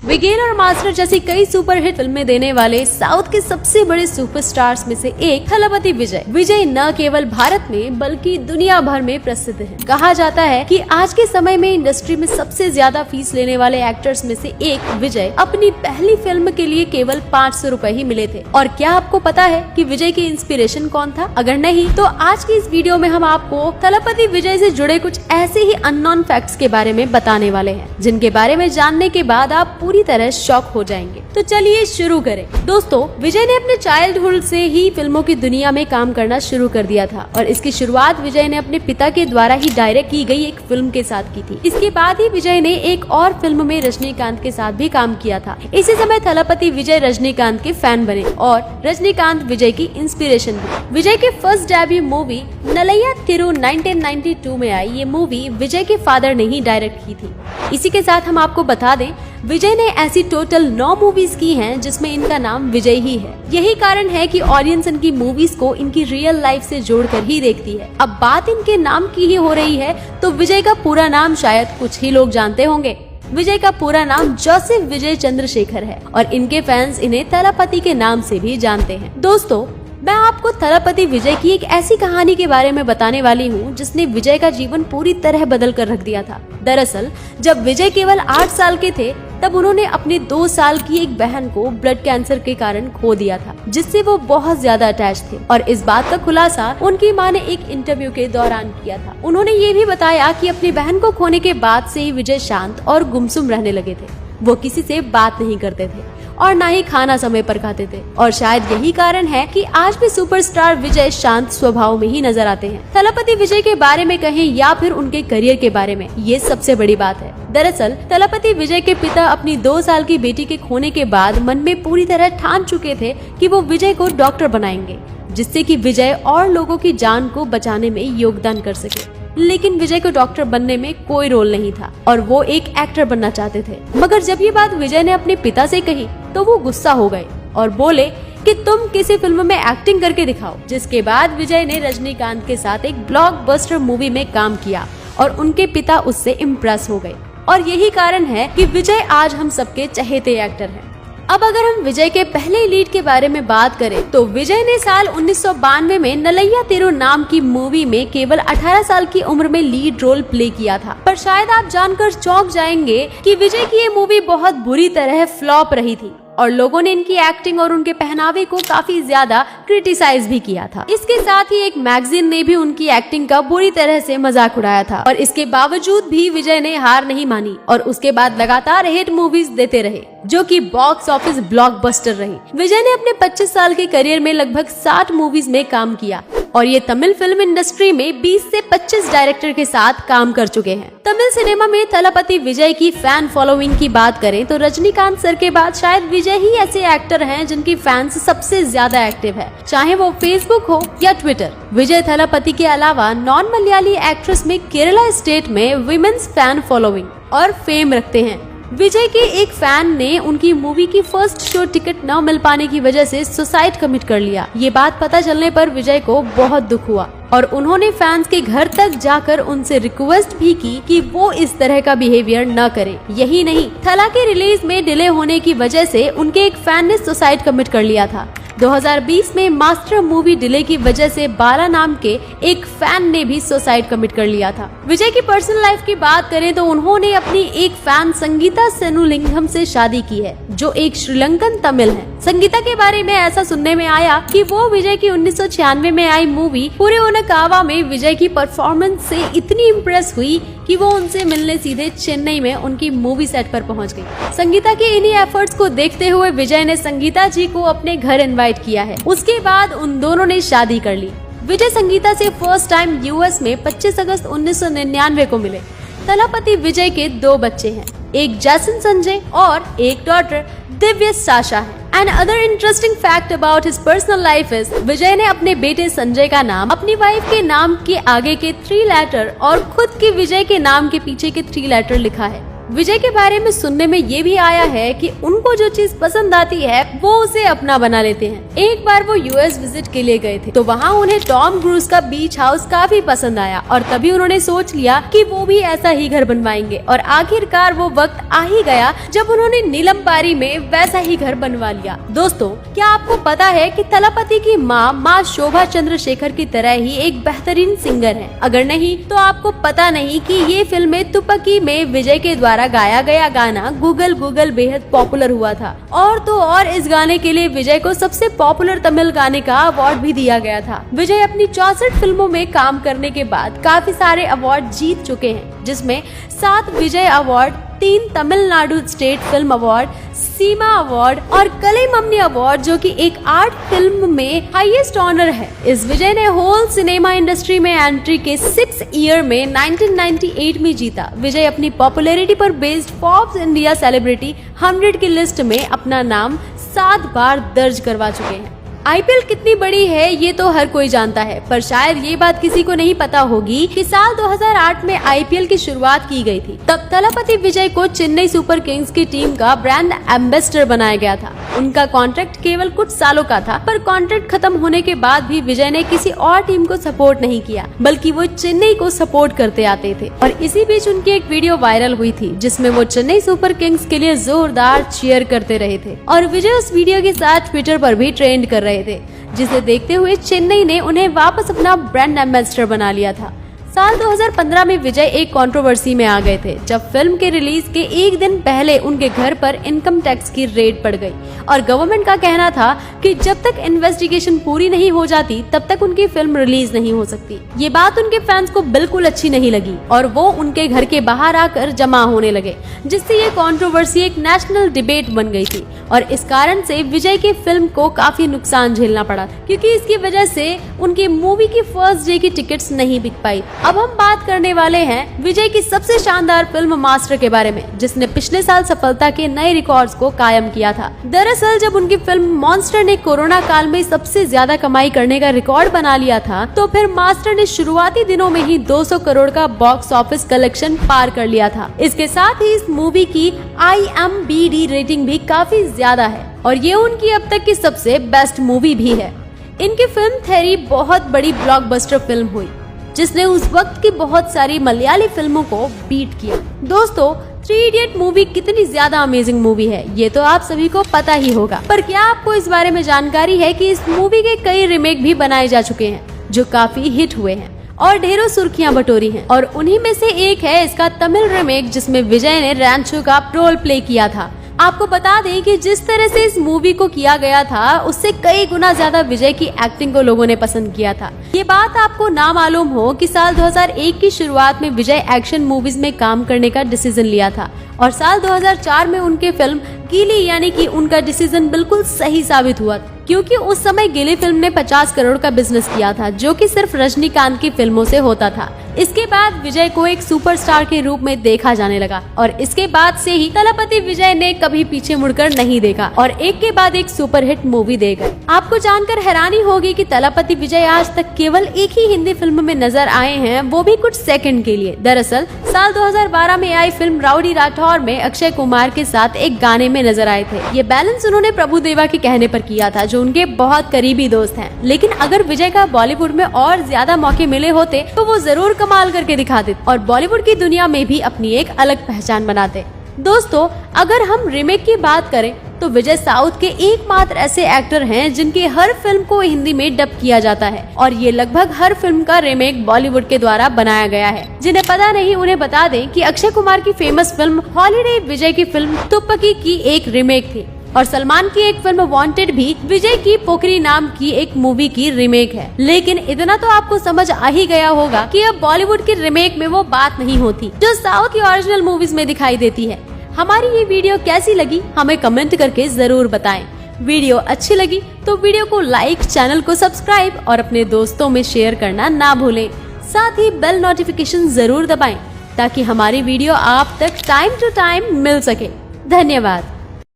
Begin और master जैसी कई सुपरहिट फिल्में देने वाले साउथ के सबसे बड़े सुपरस्टार्स में से एक थलपति विजय। विजय न केवल भारत में बल्कि दुनिया भर में प्रसिद्ध है। कहा जाता है कि आज के समय में इंडस्ट्री में सबसे ज्यादा फीस लेने वाले एक्टर्स में से एक विजय अपनी पहली फिल्म के लिए केवल 500 रुपए ही मिले थे। और क्या आपको पता है कि विजय की इंस्पिरेशन कौन था? अगर नहीं तो आज की इस वीडियो में हम आपको थलपति विजय से जुड़े कुछ ऐसे ही अननोन फैक्ट्स के बारे में बताने वाले हैं, जिनके बारे में जानने के बाद आप पूरी तरह शॉक हो जाएंगे। तो चलिए शुरू करें। दोस्तों, विजय ने अपने चाइल्डहुड से ही फिल्मों की दुनिया में काम करना शुरू कर दिया था और इसकी शुरुआत विजय ने अपने पिता के द्वारा ही डायरेक्ट की गई एक फिल्म के साथ की थी। इसके बाद ही विजय ने एक और फिल्म में रजनीकांत के साथ भी काम किया था। इसी समय थलपति विजय रजनीकांत के फैन बने और रजनीकांत विजय की इंस्पिरेशन भी। विजय के फर्स्ट डेब्यू मूवी नलैया तिरु 1992 में आई। ये मूवी विजय के फादर ने ही डायरेक्ट की थी। इसी के साथ हम आपको बता दें, विजय ने ऐसी टोटल 9 मूवीज की हैं जिसमें इनका नाम विजय ही है। यही कारण है कि ऑडियंस इनकी मूवीज को इनकी रियल लाइफ से जोड़कर ही देखती है। अब बात इनके नाम की ही हो रही है तो विजय का पूरा नाम शायद कुछ ही लोग जानते होंगे। विजय का पूरा नाम जोसेफ विजय चंद्रशेखर है और इनके फैंस इन्हें थलपति के नाम से भी जानते हैं। दोस्तों, मैं आपको थलपति विजय की एक ऐसी कहानी के बारे में बताने वाली हूँ जिसने विजय का जीवन पूरी तरह बदल कर रख दिया था। दरअसल जब विजय केवल 8 साल के थे तब उन्होंने अपने 2 साल की एक बहन को ब्लड कैंसर के कारण खो दिया था, जिससे वो बहुत ज्यादा अटैच थे। और इस बात का खुलासा उनकी मां ने एक इंटरव्यू के दौरान किया था। उन्होंने ये भी बताया कि अपनी बहन को खोने के बाद से ही विजय शांत और गुमसुम रहने लगे थे। वो किसी से बात नहीं करते थे और ना ही खाना समय पर खाते थे और शायद यही कारण है कि आज भी सुपरस्टार विजय शांत स्वभाव में ही नजर आते हैं। थलपति विजय के बारे में कहें या फिर उनके करियर के बारे में, ये सबसे बड़ी बात है। दरअसल थलपति विजय के पिता अपनी 2 साल की बेटी के खोने के बाद मन में पूरी तरह ठान चुके थे कि वो विजय को डॉक्टर बनाएंगे, जिससे कि विजय और लोगों की जान को बचाने में योगदान कर सके। लेकिन विजय को डॉक्टर बनने में कोई रोल नहीं था और वो एक एक्टर बनना चाहते थे। मगर जब ये बात विजय ने अपने पिता से कही तो वो गुस्सा हो गए और बोले कि तुम किसी फिल्म में एक्टिंग करके दिखाओ। जिसके बाद विजय ने रजनीकांत के साथ एक ब्लॉकबस्टर मूवी में काम किया और उनके पिता उससे इम्प्रेस हो गए और यही कारण है कि विजय आज हम सबके चहेते एक्टर हैं। अब अगर हम विजय के पहले लीड के बारे में बात करें तो विजय ने साल 1992 में नलैया तिरु नाम की मूवी में केवल 18 साल की उम्र में लीड रोल प्ले किया था। पर शायद आप जानकर चौंक जाएंगे कि विजय की ये मूवी बहुत बुरी तरह फ्लॉप रही थी और लोगों ने इनकी एक्टिंग और उनके पहनावे को काफी ज्यादा क्रिटिसाइज भी किया था। इसके साथ ही एक मैगजीन ने भी उनकी एक्टिंग का बुरी तरह से मजाक उड़ाया था और इसके बावजूद भी विजय ने हार नहीं मानी और उसके बाद लगातार हिट मूवीज देते रहे, जो कि बॉक्स ऑफिस ब्लॉकबस्टर रही। विजय ने अपने 25 साल के करियर में लगभग 60 मूवीज में काम किया और ये तमिल फिल्म इंडस्ट्री में 20 से 25 डायरेक्टर के साथ काम कर चुके हैं। तमिल सिनेमा में थलपति विजय की फैन फॉलोइंग की बात करें तो रजनीकांत सर के बाद शायद विजय ही ऐसे एक्टर हैं जिनकी फैंस सबसे ज्यादा एक्टिव है, चाहे वो फेसबुक हो या ट्विटर। विजय थलपति के अलावा नॉन मलयाली एक्ट्रेस में केरला स्टेट में विमेन्स फैन फॉलोइंग और फेम रखते हैं। विजय के एक फैन ने उनकी मूवी की फर्स्ट शो टिकट न मिल पाने की वजह से सुसाइड कमिट कर लिया। ये बात पता चलने पर विजय को बहुत दुख हुआ और उन्होंने फैंस के घर तक जाकर उनसे रिक्वेस्ट भी की कि वो इस तरह का बिहेवियर न करे। यही नहीं, थला के रिलीज में डिले होने की वजह से उनके एक फैन ने सुसाइड कमिट कर लिया था। 2020 में मास्टर मूवी डिले की वजह से बाला नाम के एक फैन ने भी सुसाइड कमिट कर लिया था। विजय की पर्सनल लाइफ की बात करें तो उन्होंने अपनी एक फैन संगीता सेनुलिंगम से शादी की है, जो एक श्रीलंकन तमिल है। संगीता के बारे में ऐसा सुनने में आया कि वो विजय की 1996 में आई मूवी पूरे उनकावा में विजय की परफॉर्मेंस से इतनी इम्प्रेस हुई कि वो उनसे मिलने सीधे चेन्नई में उनकी मूवी सेट पर पहुंच गई। संगीता के इन्हीं एफर्ट्स को देखते हुए विजय ने संगीता जी को अपने घर इनवाइट किया है। उसके बाद उन दोनों ने शादी कर ली। विजय संगीता से फर्स्ट टाइम यूएस में 25 अगस्त 1999 को मिले। थलपति विजय के 2 बच्चे हैं, एक जैसन संजय और एक डॉटर दिव्य साशा है। And other interesting fact about his personal life is Vijay ने अपने बेटे संजय का नाम अपनी वाइफ के नाम के आगे के 3 लेटर और खुद के विजय के नाम के पीछे के 3 लेटर लिखा है। विजय के बारे में सुनने में ये भी आया है कि उनको जो चीज पसंद आती है वो उसे अपना बना लेते हैं। एक बार वो यूएस विजिट के लिए गए थे तो वहाँ उन्हें टॉम क्रूज का बीच हाउस काफी पसंद आया और तभी उन्होंने सोच लिया कि वो भी ऐसा ही घर बनवाएंगे और आखिरकार वो वक्त आ ही गया जब उन्होंने नीलमपारी में वैसा ही घर बनवा लिया। दोस्तों, क्या आपको पता है कि थलपति की माँ शोभा चंद्रशेखर की तरह ही एक बेहतरीन सिंगर है? अगर नहीं तो आपको पता नहीं कि ये फिल्म तुपकी में विजय के द्वारा गाया गया गाना गूगल गूगल बेहद पॉपुलर हुआ था और तो और इस गाने के लिए विजय को सबसे पॉपुलर तमिल गाने का अवार्ड भी दिया गया था। विजय अपनी 64 फिल्मों में काम करने के बाद काफी सारे अवार्ड जीत चुके हैं, जिसमें 7 Vijay award, 3 Tamil Nadu state film award, SIIMA award और कलईममनी अवार्ड, जो कि एक आर्ट फिल्म में हाईएस्ट ऑनर है। इस विजय ने होल सिनेमा इंडस्ट्री में एंट्री के 6 ईयर में 1998 में जीता। विजय अपनी पॉपुलैरिटी पर बेस्ड फोर्ब्स इंडिया सेलिब्रिटी 100 की लिस्ट में अपना नाम 7 बार दर्ज करवा चुके हैं। आईपीएल कितनी बड़ी है ये तो हर कोई जानता है, पर शायद ये बात किसी को नहीं पता होगी कि साल 2008 में आईपीएल की शुरुआत की गई थी। तब थलपति विजय को चेन्नई सुपर किंग्स की टीम का ब्रांड एम्बेसडर बनाया गया था। उनका कॉन्ट्रैक्ट केवल कुछ सालों का था, पर कॉन्ट्रैक्ट खत्म होने के बाद भी विजय ने किसी और टीम को सपोर्ट नहीं किया, बल्कि वो चेन्नई को सपोर्ट करते आते थे। और इसी बीच उनकी एक वीडियो वायरल हुई थी जिसमें वो चेन्नई सुपर किंग्स के लिए जोरदार चीयर करते रहे थे और विजय उस वीडियो के साथ ट्विटर पर भी ट्रेंड कर रहे थे, जिसे देखते हुए चेन्नई ने उन्हें वापस अपना ब्रांड एम्बेसडर बना लिया था। साल 2015 में विजय एक कंट्रोवर्सी में आ गए थे जब फिल्म के रिलीज के एक दिन पहले उनके घर पर इनकम टैक्स की रेड पड़ गई और गवर्नमेंट का कहना था कि जब तक इन्वेस्टिगेशन पूरी नहीं हो जाती तब तक उनकी फिल्म रिलीज नहीं हो सकती। ये बात उनके फैंस को बिल्कुल अच्छी नहीं लगी और वो उनके घर के बाहर आकर जमा होने लगे, जिससे ये कंट्रोवर्सी एक नेशनल डिबेट बन गई थी और इस कारण से विजय की फिल्म को काफी नुकसान झेलना पड़ा, क्योंकि इसकी वजह से उनकी मूवी की फर्स्ट डे की टिकट्स नहीं बिक पाई। अब हम बात करने वाले हैं विजय की सबसे शानदार फिल्म मास्टर के बारे में, जिसने पिछले साल सफलता के नए रिकॉर्ड्स को कायम किया था। दरअसल जब उनकी फिल्म मॉन्स्टर ने कोरोना काल में सबसे ज्यादा कमाई करने का रिकॉर्ड बना लिया था, तो फिर मास्टर ने शुरुआती दिनों में ही 200 करोड़ का बॉक्स ऑफिस कलेक्शन पार कर लिया था। इसके साथ ही इस मूवी की IMDb रेटिंग भी काफी ज्यादा है और ये उनकी अब तक की सबसे बेस्ट मूवी भी है। इनकी फिल्म थेरी बहुत बड़ी ब्लॉकबस्टर फिल्म हुई, जिसने उस वक्त की बहुत सारी मलयाली फिल्मों को बीट किया। दोस्तों, 3 इडियट मूवी कितनी ज्यादा अमेजिंग मूवी है ये तो आप सभी को पता ही होगा, पर क्या आपको इस बारे में जानकारी है कि इस मूवी के कई रीमेक भी बनाए जा चुके हैं जो काफी हिट हुए हैं और ढेरों सुर्खियां बटोरी हैं, और उन्हीं में से एक है इसका तमिल रीमेक जिसमें विजय ने रैंचो का रोल प्ले किया था। आपको बता दें कि जिस तरह से इस मूवी को किया गया था उससे कई गुना ज्यादा विजय की एक्टिंग को लोगों ने पसंद किया था। ये बात आपको ना मालूम हो कि साल 2001 की शुरुआत में विजय एक्शन मूवीज में काम करने का डिसीजन लिया था और साल 2004 में उनके फिल्म गिली यानी कि उनका डिसीजन बिल्कुल सही साबित हुआ, क्योंकि उस समय गिली फिल्म ने 50 करोड़ का बिजनेस किया था, जो कि सिर्फ रजनीकांत की फिल्मों से होता था। इसके बाद विजय को एक सुपरस्टार के रूप में देखा जाने लगा और इसके बाद से ही थलपति विजय ने कभी पीछे मुड़कर नहीं देखा और एक के बाद एक सुपरहिट मूवी दे गए। आपको जानकर हैरानी होगी कि थलपति विजय आज तक केवल एक ही हिंदी फिल्म में नजर आए हैं, वो भी कुछ सेकंड के लिए। दरअसल साल 2012 में आई फिल्म राउडी राठौर में अक्षय कुमार के साथ एक गाने में नजर आए थे। ये बैलेंस उन्होंने प्रभुदेवा के कहने पर किया था, जो उनके बहुत करीबी दोस्त हैं। लेकिन अगर विजय का बॉलीवुड में और ज्यादा मौके मिले होते तो वो जरूर कमाल करके दिखाते और बॉलीवुड की दुनिया में भी अपनी एक अलग पहचान बनाते। दोस्तों, अगर हम रीमेक की बात करें तो विजय साउथ के एकमात्र ऐसे एक्टर हैं जिनकी हर फिल्म को हिंदी में डब किया जाता है और ये लगभग हर फिल्म का रीमेक बॉलीवुड के द्वारा बनाया गया है। जिन्हें पता नहीं उन्हें बता दें कि अक्षय कुमार की फेमस फिल्म हॉलीडे विजय की फिल्म तुपकी की एक रीमेक थी और सलमान की एक फिल्म वांटेड भी विजय की पोखरी नाम की एक मूवी की रीमेक है। लेकिन इतना तो आपको समझ आ ही गया होगा कि अब बॉलीवुड की रीमेक में वो बात नहीं होती जो साउथ की ओरिजिनल मूवीज में दिखाई देती है। हमारी ये वीडियो कैसी लगी हमें कमेंट करके जरूर बताएं। वीडियो अच्छी लगी तो वीडियो को लाइक, चैनल को सब्सक्राइब और अपने दोस्तों में शेयर करना ना भूलें। साथ ही बेल नोटिफिकेशन जरूर दबाएं ताकि हमारी वीडियो आप तक टाइम टू टाइम मिल सके। धन्यवाद।